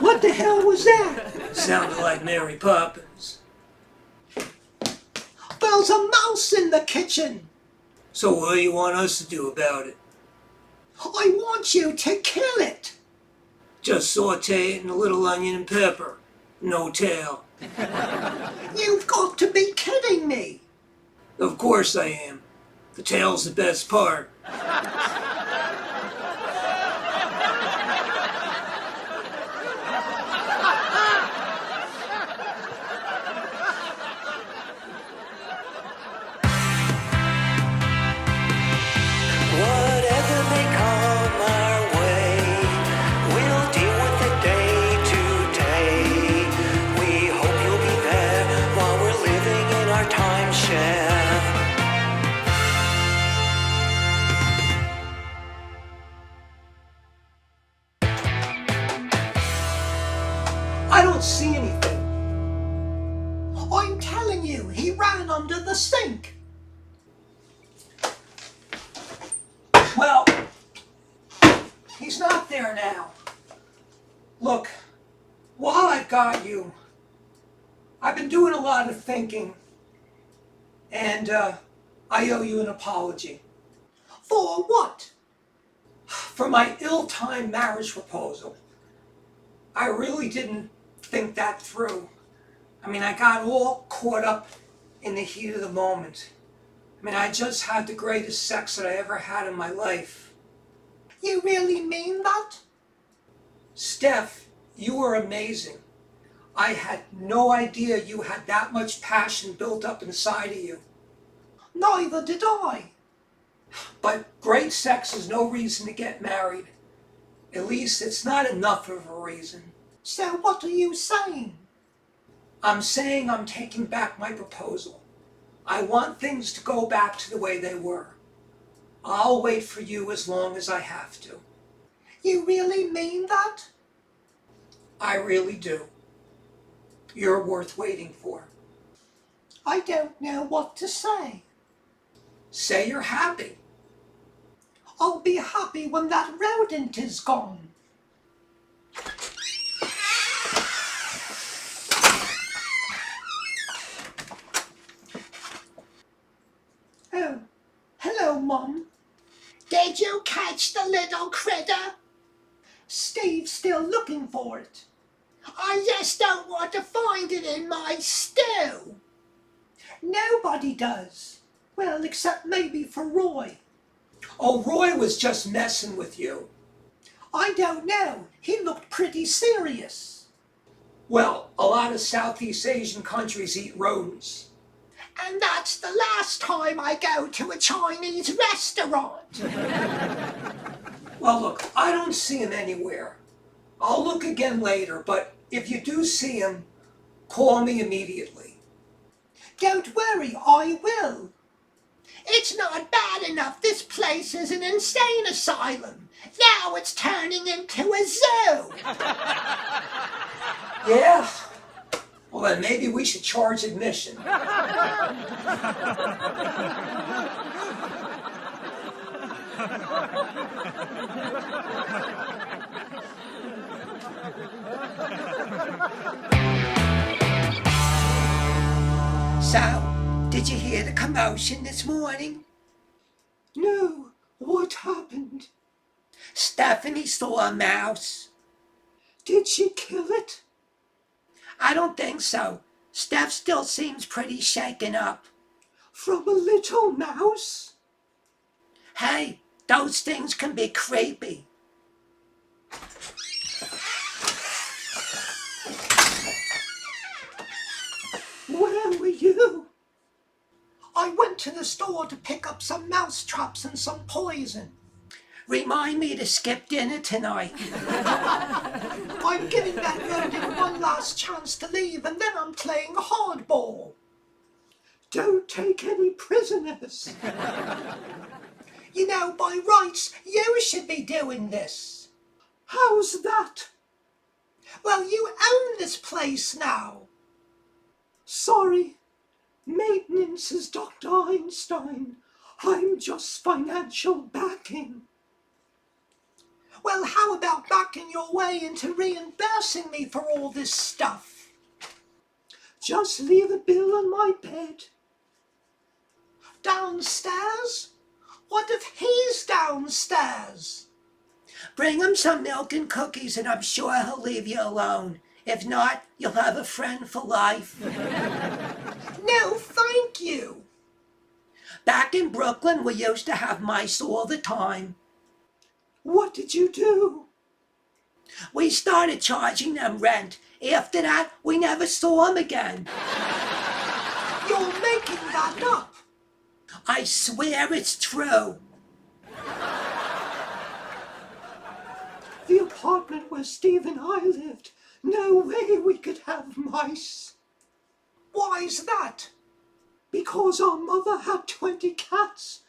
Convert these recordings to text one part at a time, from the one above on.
What the hell was that? Sounded like Mary Poppins. There's a mouse in the kitchen. So what do you want us to do about it? I want you to kill it. Just saute it in a little onion and pepper. No tail. You've got to be kidding me. Of course I am. The tail's the best part. Whatever may come our way, we'll deal with it day to day. We hope you'll be there while we're living in our timeshare. I don't see anything. I'm telling you, he ran under the sink. Well, he's not there now. Look, while I've got you, I've been doing a lot of thinking, and I owe you an apology. For what? For my ill-timed marriage proposal. I really didn't think that through. I mean, I got all caught up in the heat of the moment. I mean, I just had the greatest sex that I ever had in my life. You really mean that? Steph, you were amazing. I had no idea you had that much passion built up inside of you. Neither did I. But great sex is no reason to get married. At least it's not enough of a reason. So what are you saying? I'm saying I'm taking back my proposal. I want things to go back to the way they were. I'll wait for you as long as I have to. You really mean that? I really do. You're worth waiting for. I don't know what to say. Say you're happy. I'll be happy when that rodent is gone. Oh, hello, Mum. Did you catch the little critter? Steve's still looking for it. I just don't want to find it in my stew. Nobody does. Well, except maybe for Roy. Oh, Roy was just messing with you. I don't know. He looked pretty serious. Well, a lot of Southeast Asian countries eat rodents. And that's the last time I go to a Chinese restaurant. Well, look, I don't see him anywhere. I'll look again later, but if you do see him, call me immediately. Don't worry, I will. It's not bad enough this place is an insane asylum. Now it's turning into a zoo. Yeah? Well, then maybe we should charge admission. So, did you hear the commotion this morning? No, what happened? Stephanie saw a mouse. Did she kill it? I don't think so. Steph still seems pretty shaken up. From a little mouse? Hey, those things can be creepy. Where were you? I went to the store to pick up some mouse traps and some poison. Remind me to skip dinner tonight. I'm giving that rodent one last chance to leave, and then I'm playing hardball. Don't take any prisoners. You know, by rights, you should be doing this. How's that? Well, you own this place now. Sorry. Maintenance is Dr. Einstein. I'm just financial backing. Well, how about backing your way into reimbursing me for all this stuff? Just leave a bill on my bed. Downstairs? What if he's downstairs? Bring him some milk and cookies and I'm sure he'll leave you alone. If not, you'll have a friend for life. No, thank you. Back in Brooklyn, we used to have mice all the time. What did you do? We started charging them rent. After that, we never saw them again. You're making that up. I swear it's true. The apartment where Steve and I lived. No way we could have mice. Why's that? Because our mother had 20 cats.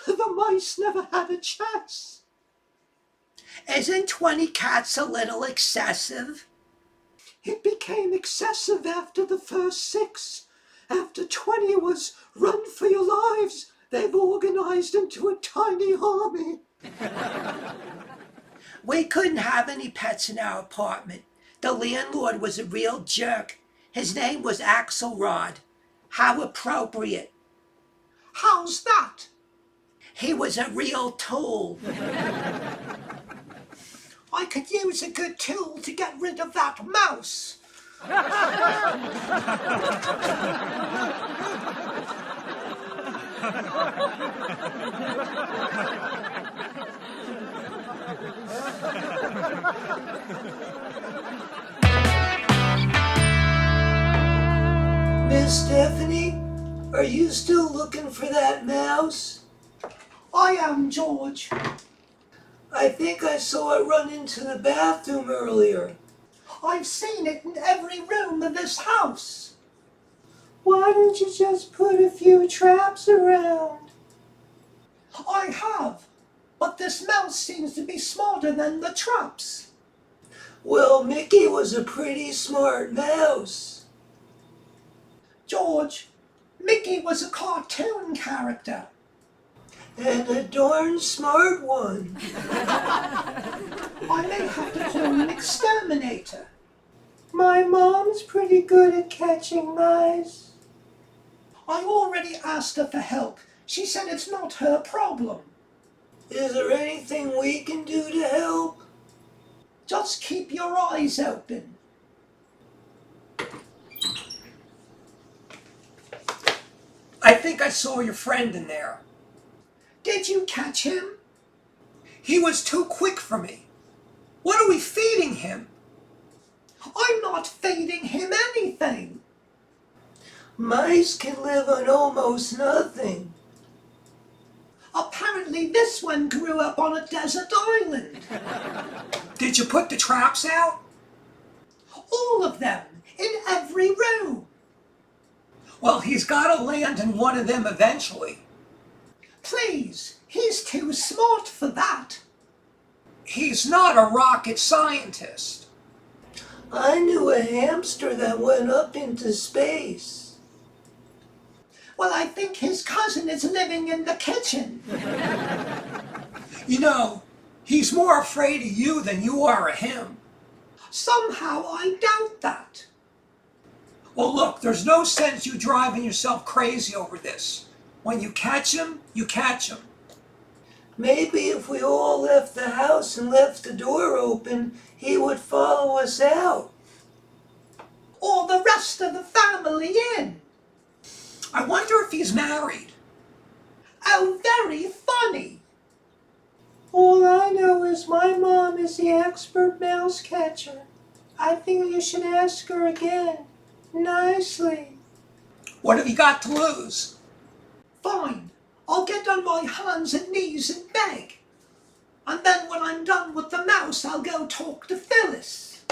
The mice never had a chance. Isn't 20 cats a little excessive? It became excessive after the first 6. After 20 was run for your lives, they've organized into a tiny army. We couldn't have any pets in our apartment. The landlord was a real jerk. His name was Axelrod. How appropriate. How's that? He was a real tool. I could use a good tool to get rid of that mouse. Miss Stephanie, are you still looking for that mouse? I am, George. I think I saw it run into the bathroom earlier. I've seen it in every room of this house. Why don't you just put a few traps around? I have, but this mouse seems to be smarter than the traps. Well, Mickey was a pretty smart mouse. George, Mickey was a cartoon character. And a darn smart one. I may have to call an exterminator. My mom's pretty good at catching mice. I already asked her for help. She said it's not her problem. Is there anything we can do to help? Just keep your eyes open. I think I saw your friend in there. Did you catch him? He was too quick for me. What are we feeding him? I'm not feeding him anything. Mice can live on almost nothing. Apparently this one grew up on a desert island. Did you put the traps out? All of them, in every room. Well, he's got to land in one of them eventually. Please, he's too smart for that. He's not a rocket scientist. I knew a hamster that went up into space. Well, I think his cousin is living in the kitchen. You know, he's more afraid of you than you are of him. Somehow I doubt that. Well, look, there's no sense you driving yourself crazy over this. When you catch him, you catch him. Maybe if we all left the house and left the door open, he would follow us out. Or the rest of the family in. I wonder if he's married. Oh, very funny. All I know is my mom is the expert mouse catcher. I think you should ask her again. Nicely. What have you got to lose? Fine. I'll get on my hands and knees and beg. And then when I'm done with the mouse, I'll go talk to Phyllis.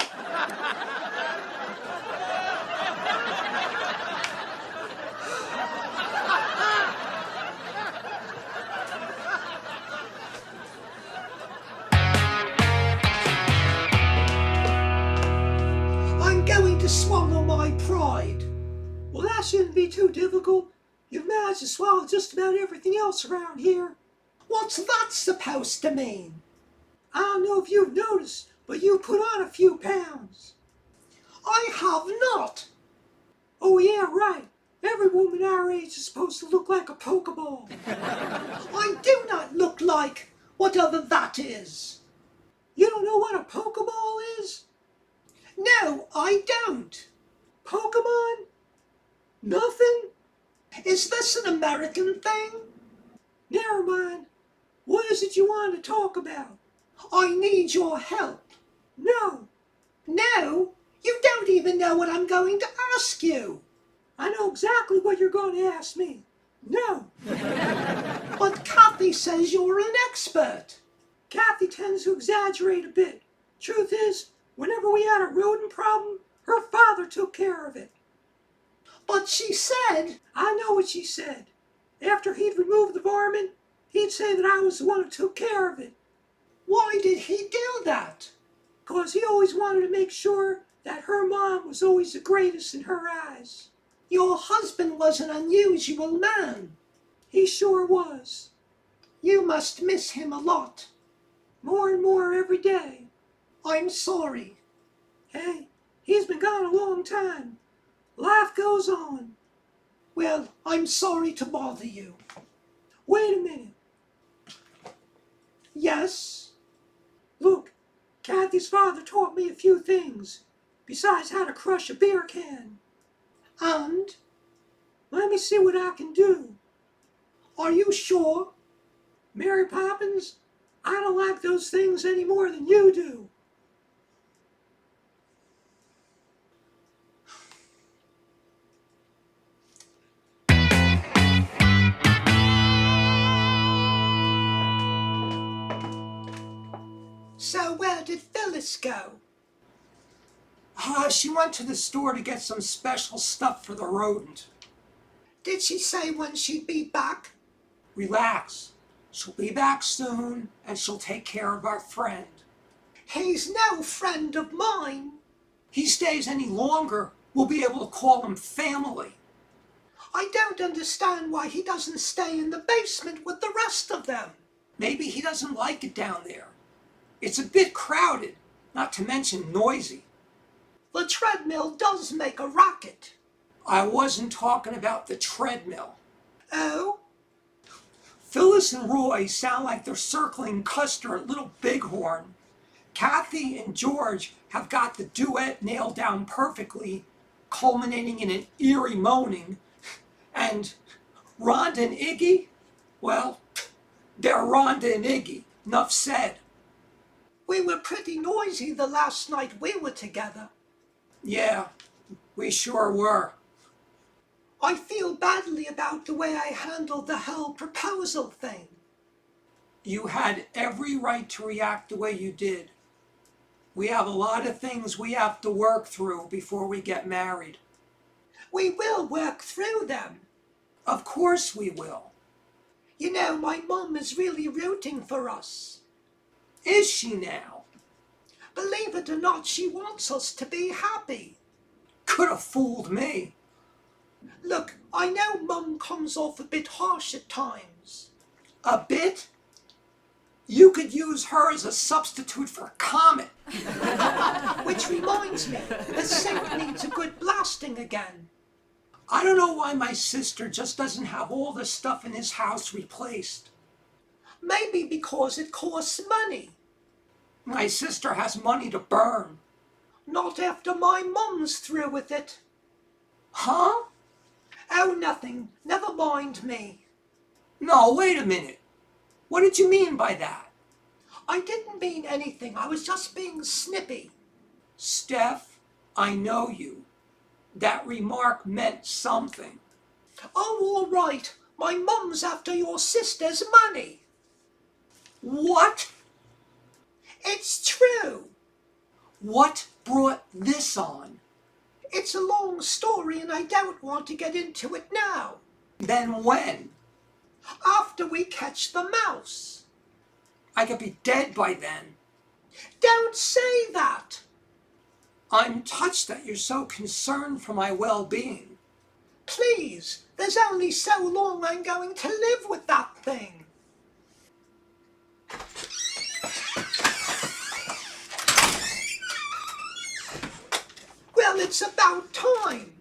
I'm going to swallow my pride. Well, that shouldn't be too difficult. You've managed to swallow just about everything else around here. What's that supposed to mean? I don't know if you've noticed, but you put on a few pounds. I have not. Oh yeah, right. Every woman our age is supposed to look like a Pokeball. I do not look like whatever that is. You don't know what a Pokeball is? No, I don't. Pokemon? Nothing? Is this an American thing? Never mind. What is it you want to talk about? I need your help. No. No? You don't even know what I'm going to ask you. I know exactly what you're going to ask me. No. But Kathy says you're an expert. Kathy tends to exaggerate a bit. Truth is, whenever we had a rodent problem, her father took care of it. But she said... I know what she said. After he'd removed the varmint, he'd say that I was the one who took care of it. Why did he do that? 'Cause he always wanted to make sure that her mom was always the greatest in her eyes. Your husband was an unusual man. He sure was. You must miss him a lot. More and more every day. I'm sorry. Hey, he's been gone a long time. Life goes on. Well, I'm sorry to bother you. Wait a minute. Yes? Look, Kathy's father taught me a few things, besides how to crush a beer can. And? Let me see what I can do. Are you sure? Mary Poppins, I don't like those things any more than you do. So where did Phyllis go? She went to the store to get some special stuff for the rodent. Did she say when she'd be back? Relax. She'll be back soon, and she'll take care of our friend. He's no friend of mine. He stays any longer, we'll be able to call him family. I don't understand why he doesn't stay in the basement with the rest of them. Maybe he doesn't like it down there. It's a bit crowded, not to mention noisy. The treadmill does make a racket. I wasn't talking about the treadmill. Oh? Phyllis and Roy sound like they're circling Custer at Little Bighorn. Kathy and George have got the duet nailed down perfectly, culminating in an eerie moaning. And Rhonda and Iggy? Well, they're Rhonda and Iggy. Enough said. We were pretty noisy the last night we were together. Yeah, we sure were. I feel badly about the way I handled the whole proposal thing. You had every right to react the way you did. We have a lot of things we have to work through before we get married. We will work through them. Of course we will. You know, my mum is really rooting for us. Is she now? Believe it or not, she wants us to be happy. Could have fooled me. Look, I know Mum comes off a bit harsh at times. A bit? You could use her as a substitute for Comet. Which reminds me, the sink needs a good blasting again. I don't know why my sister just doesn't have all the stuff in his house replaced. Maybe because it costs money. My sister has money to burn. Not after my mum's through with it. Huh? Oh, nothing. Never mind me. No, wait a minute. What did you mean by that? I didn't mean anything. I was just being snippy. Steph, I know you. That remark meant something. Oh, all right. My mum's after your sister's money. What? It's true. What brought this on? It's a long story and I don't want to get into it now. Then when? After we catch the mouse. I could be dead by then. Don't say that. I'm touched that you're so concerned for my well-being. Please, there's only so long I'm going to live with that thing. about time.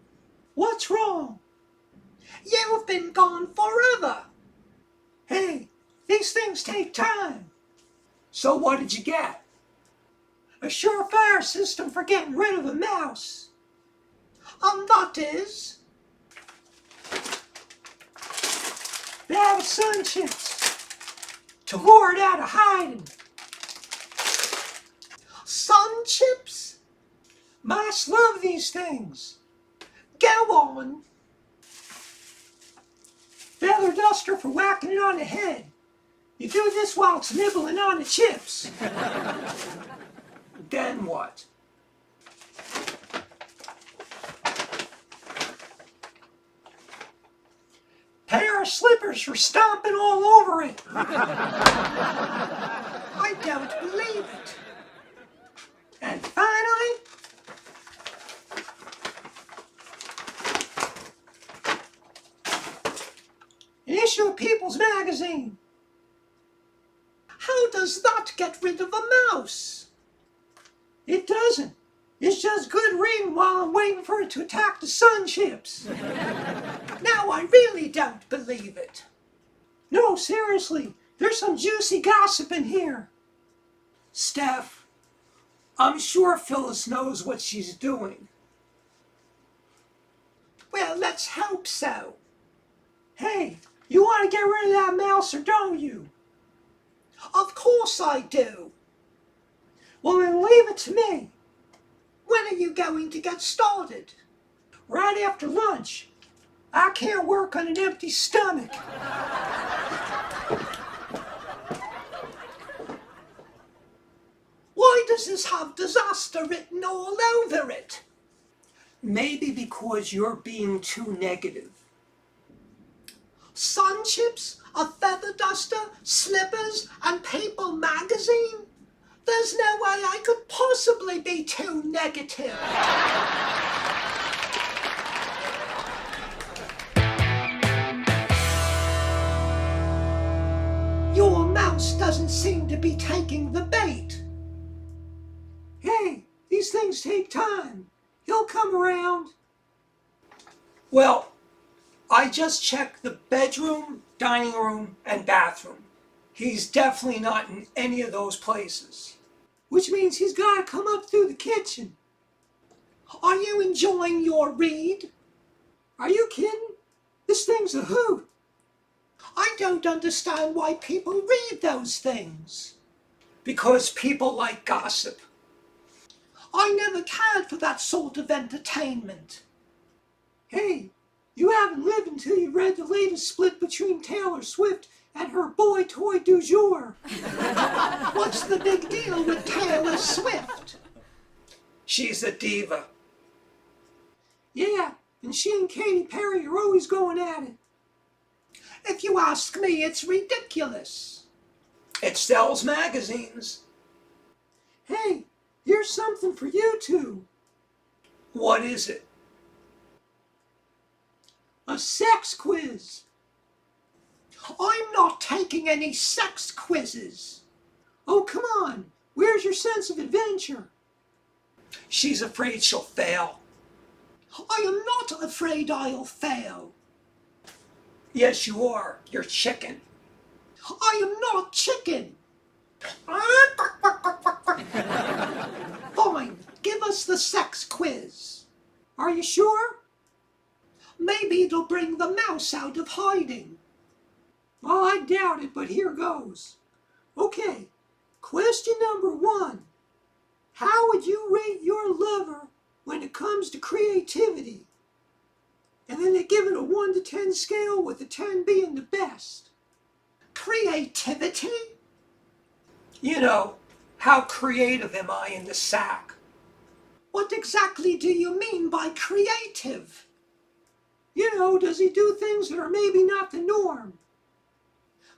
What's wrong? You've been gone forever. Hey, these things take time. So what did you get? A surefire system for getting rid of a mouse. And that is... Bag of sun chips to lure it out of hiding. sun chips? Mice love these things. Go on. Feather duster for whacking it on the head. You do this while it's nibbling on the chips. Then what? Pair of slippers for stomping all over it. I don't believe it. And finally, an issue of People's Magazine. How does that get rid of a mouse? It doesn't. It's just good reading while I'm waiting for it to attack the sun chips. Now I really don't believe it. No, seriously, there's some juicy gossip in here. Steph, I'm sure Phyllis knows what she's doing. Well, let's hope so. Hey, you want to get rid of that mouse or don't you? Of course I do. Well, then leave it to me. When are you going to get started? Right after lunch. I can't work on an empty stomach. Why does this have disaster written all over it? Maybe because you're being too negative. Sun chips, a feather duster, slippers, and People magazine? There's no way I could possibly be too negative. Your mouse doesn't seem to be taking the bait. Hey, these things take time. He'll come around. Well, I just checked the bedroom, dining room, and bathroom. He's definitely not in any of those places. Which means he's got to come up through the kitchen. Are you enjoying your read? Are you kidding? This thing's a hoot. I don't understand why people read those things. Because people like gossip. I never cared for that sort of entertainment. Hey, you haven't lived until you read the latest split between Taylor Swift and her boy toy du jour. What's the big deal with Taylor Swift? She's a diva. Yeah, and she and Katy Perry are always going at it. If you ask me, it's ridiculous. It sells magazines. Hey, here's something for you two. What is it? A sex quiz. I'm not taking any sex quizzes. Oh, come on. Where's your sense of adventure? She's afraid she'll fail. I am not afraid I'll fail. Yes, you are. You're chicken. I am not chicken. Fine, give us the sex quiz. Are you sure? Maybe it'll bring the mouse out of hiding. Well, I doubt it, but here goes. Okay, question number 1. How would you rate your lover when it comes to creativity? And then they give it a 1 to 10 scale, with a 10 being the best. Creativity? You know, how creative am I in the sack? What exactly do you mean by creative? You know, does he do things that are maybe not the norm?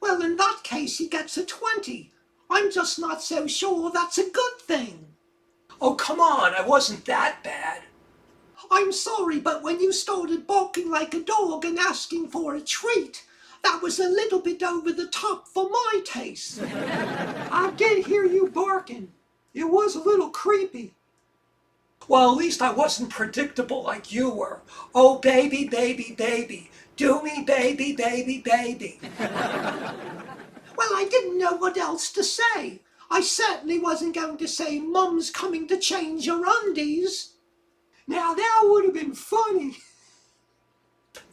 Well, in that case, he gets a 20. I'm just not so sure that's a good thing. Oh, come on, I wasn't that bad. I'm sorry, but when you started barking like a dog and asking for a treat, that was a little bit over the top for my taste. I did hear you barking. It was a little creepy. Well, at least I wasn't predictable like you were. Oh, baby, baby, baby. Do me, baby, baby, baby. Well, I didn't know what else to say. I certainly wasn't going to say, Mum's coming to change your undies. Now that would have been funny.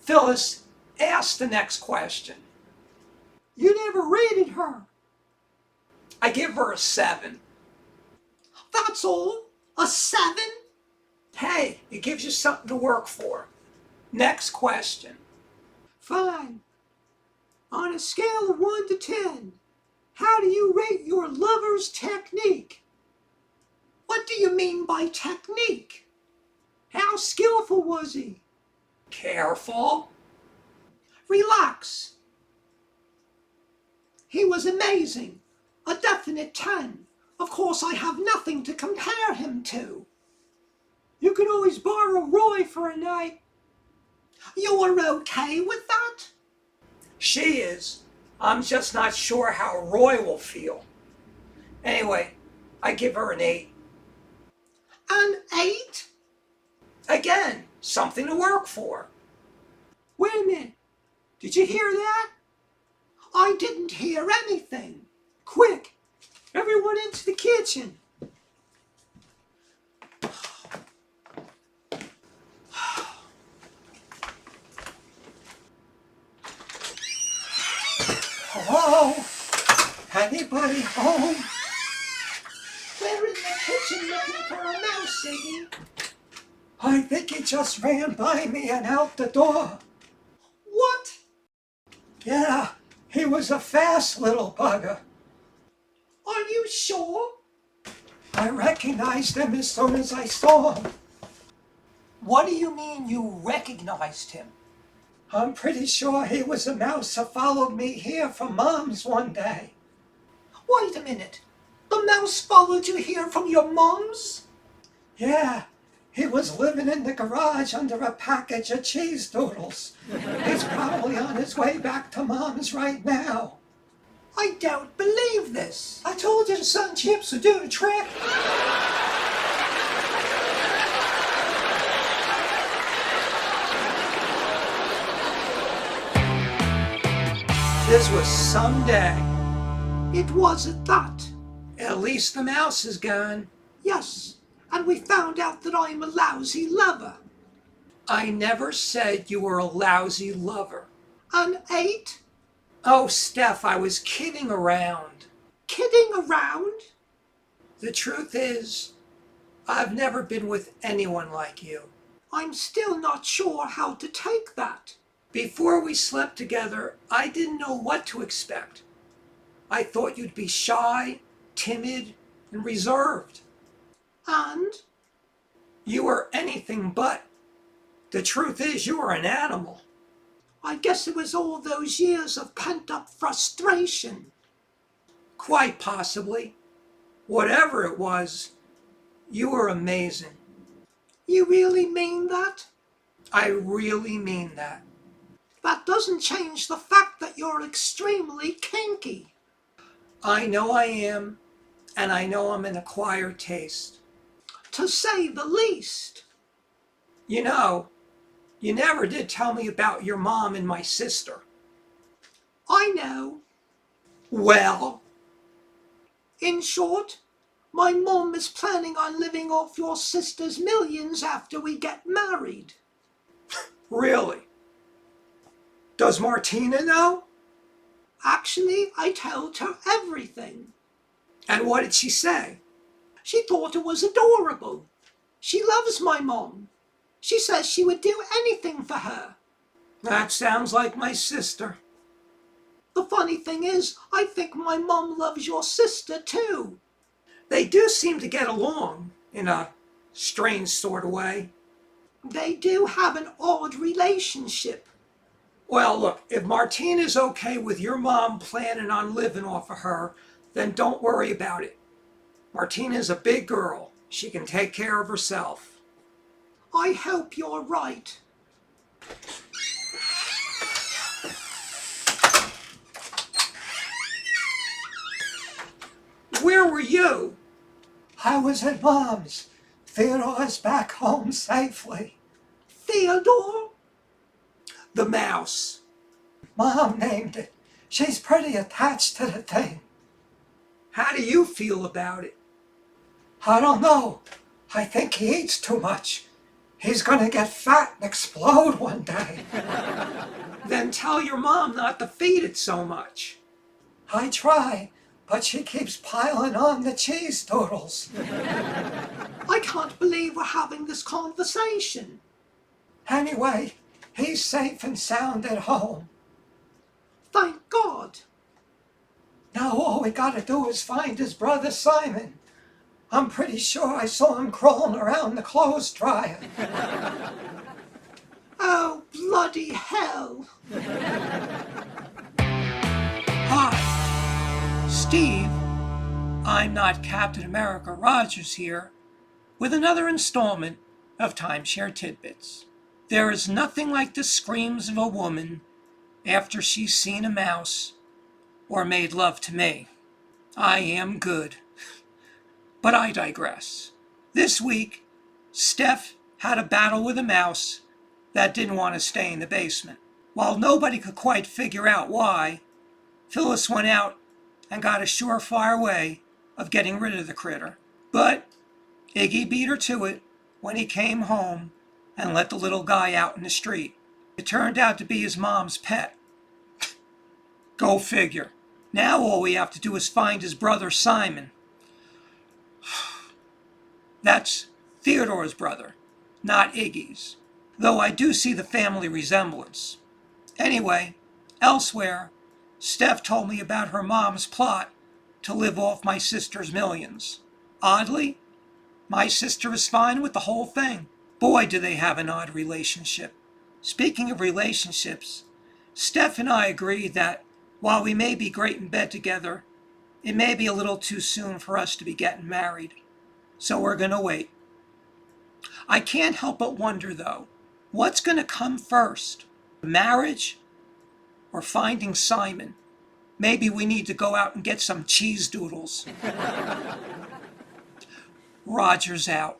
Phyllis, ask the next question. You never rated her. I give her a 7. That's all? A 7? Hey, it gives you something to work for. Next question. Fine. On a scale of 1 to 10, how do you rate your lover's technique? What do you mean by technique? How skillful was he? Careful. Relax. He was amazing. A definite 10. Of course, I have nothing to compare him to. You can always borrow Roy for a night. You're okay with that? She is. I'm just not sure how Roy will feel. Anyway, I give her an 8. An 8? Again, something to work for. Wait a minute. Did you hear that? I didn't hear anything. Quick, everyone into the kitchen. Hello? Anybody home? We're in the kitchen looking for a mouse, Iggy. I think he just ran by me and out the door. What? Yeah, he was a fast little bugger. Are you sure? I recognized him as soon as I saw him. What do you mean you recognized him? I'm pretty sure he was a mouse that followed me here from Mom's one day. Wait a minute. The mouse followed you here from your mom's? Yeah, he was living in the garage under a package of cheese doodles. He's probably on his way back to Mom's right now. I don't believe this. I told you the sun chips would do the trick. This was some day. It wasn't that. At least the mouse is gone. Yes, and we found out that I'm a lousy lover. I never said you were a lousy lover. An 8? Oh, Steph, I was kidding around. Kidding around? The truth is, I've never been with anyone like you. I'm still not sure how to take that. Before we slept together, I didn't know what to expect. I thought you'd be shy, timid, and reserved. And? You were anything but. The truth is, you were an animal. I guess it was all those years of pent-up frustration. Quite possibly. Whatever it was, you were amazing. You really mean that? I really mean that. That doesn't change the fact that you're extremely kinky. I know I am, and I know I'm an acquired taste. To say the least. You know, you never did tell me about your mom and my sister. I know. Well, In short, my mom is planning on living off your sister's millions after we get married. really? Does Martina know? Actually, I told her everything. And what did she say? She thought it was adorable. She loves my mom. She says she would do anything for her. That sounds like my sister. The funny thing is, I think my mom loves your sister too. They do seem to get along, in a strange sort of way. They do have an odd relationship. Well, look, if Martina's okay with your mom planning on living off of her, then don't worry about it. Martina's a big girl. She can take care of herself. I hope you're right. Where were you? I was at Mom's, Theodore is back home safely. Theodore? The mouse. Mom named it. She's pretty attached to the thing. How do you feel about it? I don't know. I think he eats too much. He's gonna get fat and explode one day. Then tell your mom not to feed it so much. I try, but she keeps piling on the cheese doodles. I can't believe we're having this conversation. Anyway, he's safe and sound at home. Thank God. Now all we gotta do is find his brother Simon. I'm pretty sure I saw him crawling around the clothes dryer. Oh, bloody hell. Hi, Steve. I'm not Captain America Rogers here with another installment of Timeshare Tidbits. There is nothing like the screams of a woman after she's seen a mouse or made love to me. I am good. But I digress. This week, Steph had a battle with a mouse that didn't want to stay in the basement. While nobody could quite figure out why, Phyllis went out and got a surefire way of getting rid of the critter. But Iggy beat her to it when he came home and let the little guy out in the street. It turned out to be his mom's pet. Go figure. Now all we have to do is find his brother Simon. That's Theodore's brother, not Iggy's. Though I do see the family resemblance. Anyway, elsewhere, Steph told me about her mom's plot to live off my sister's millions. Oddly, my sister is fine with the whole thing. Boy, do they have an odd relationship. Speaking of relationships, Steph and I agree that while we may be great in bed together, it may be a little too soon for us to be getting married. So we're gonna wait. I can't help but wonder though, what's gonna come first? Marriage or finding Simon? Maybe we need to go out and get some cheese doodles. Roger's out.